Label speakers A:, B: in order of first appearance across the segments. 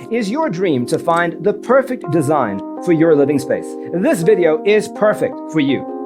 A: Is your dream to find the perfect design for your living space? This video is perfect for you.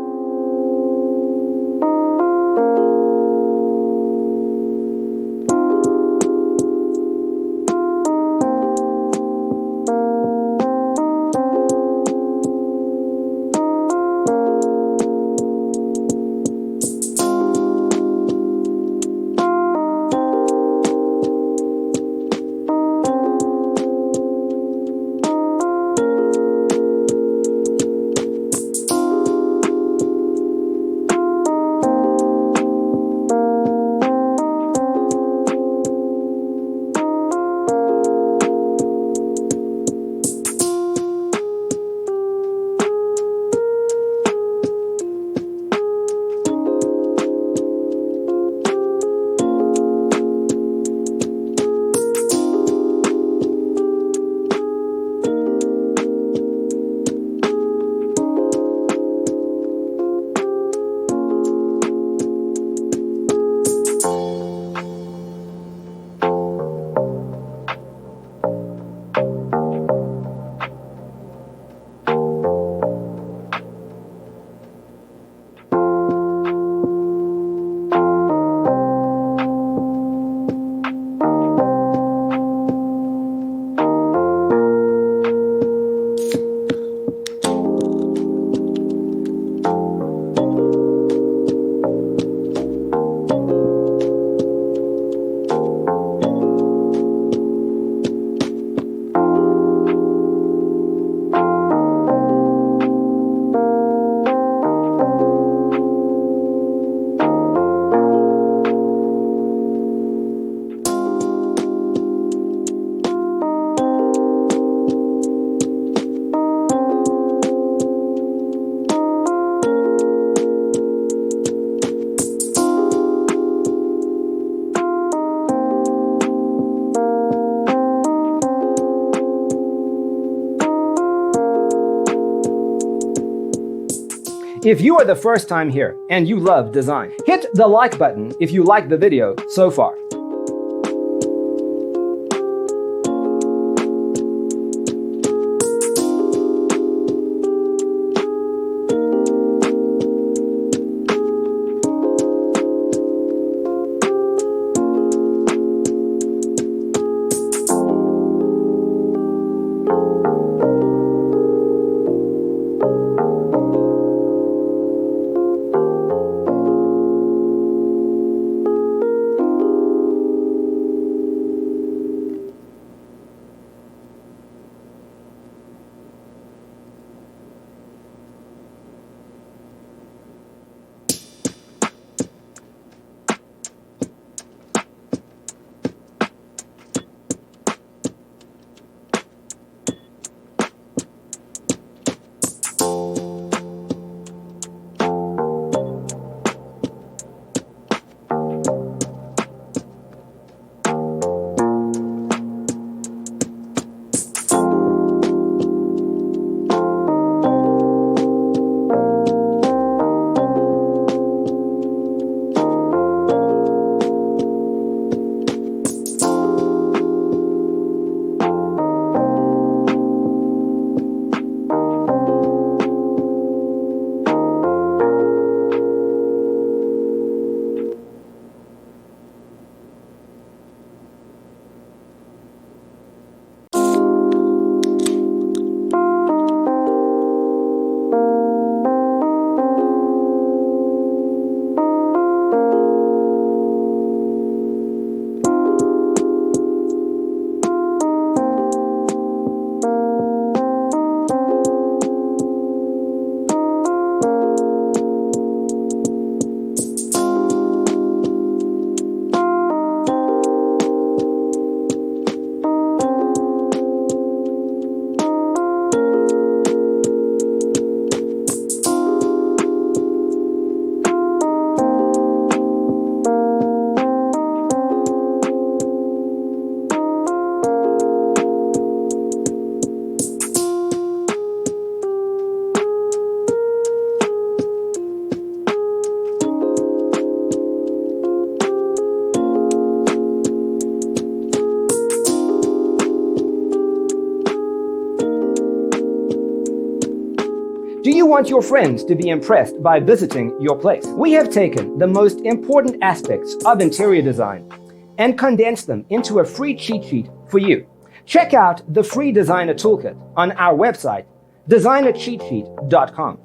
A: If you are the first time here and you love design, hit the like button if you like the video so far. Do you want your friends to be impressed by visiting your place? We have taken the most important aspects of interior design and condensed them into a free cheat sheet for you. Check out the free designer toolkit on our website, designercheatsheet.com.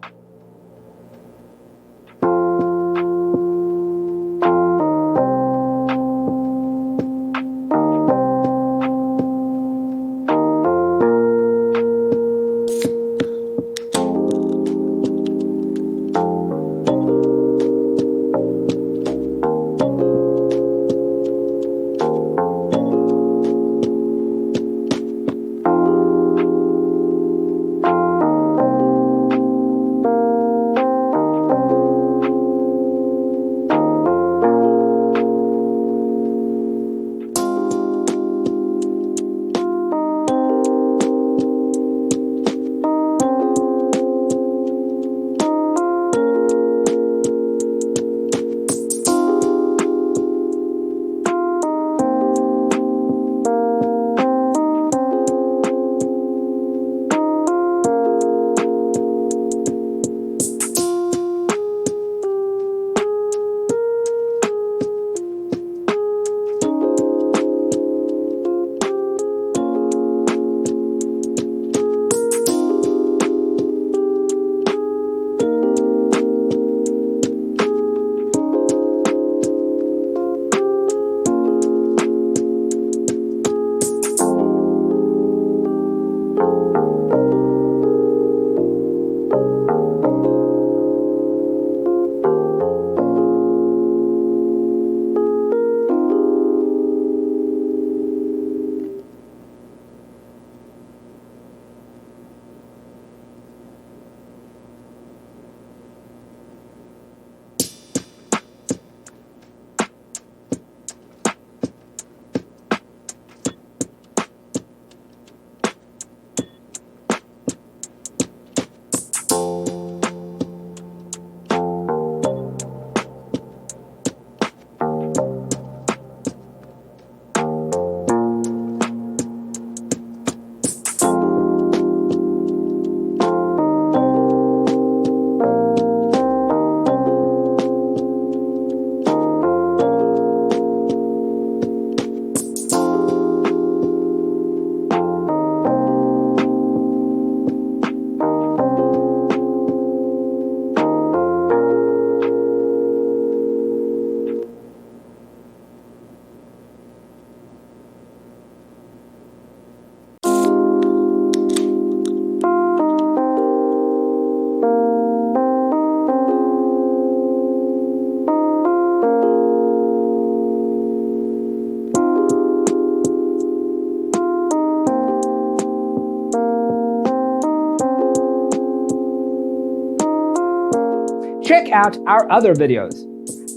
A: Check out our other videos.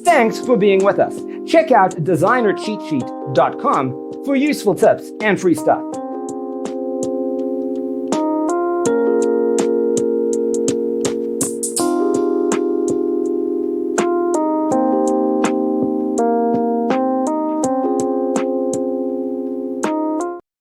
A: Thanks for being with us. Check out designercheatsheet.com for useful tips and free stuff.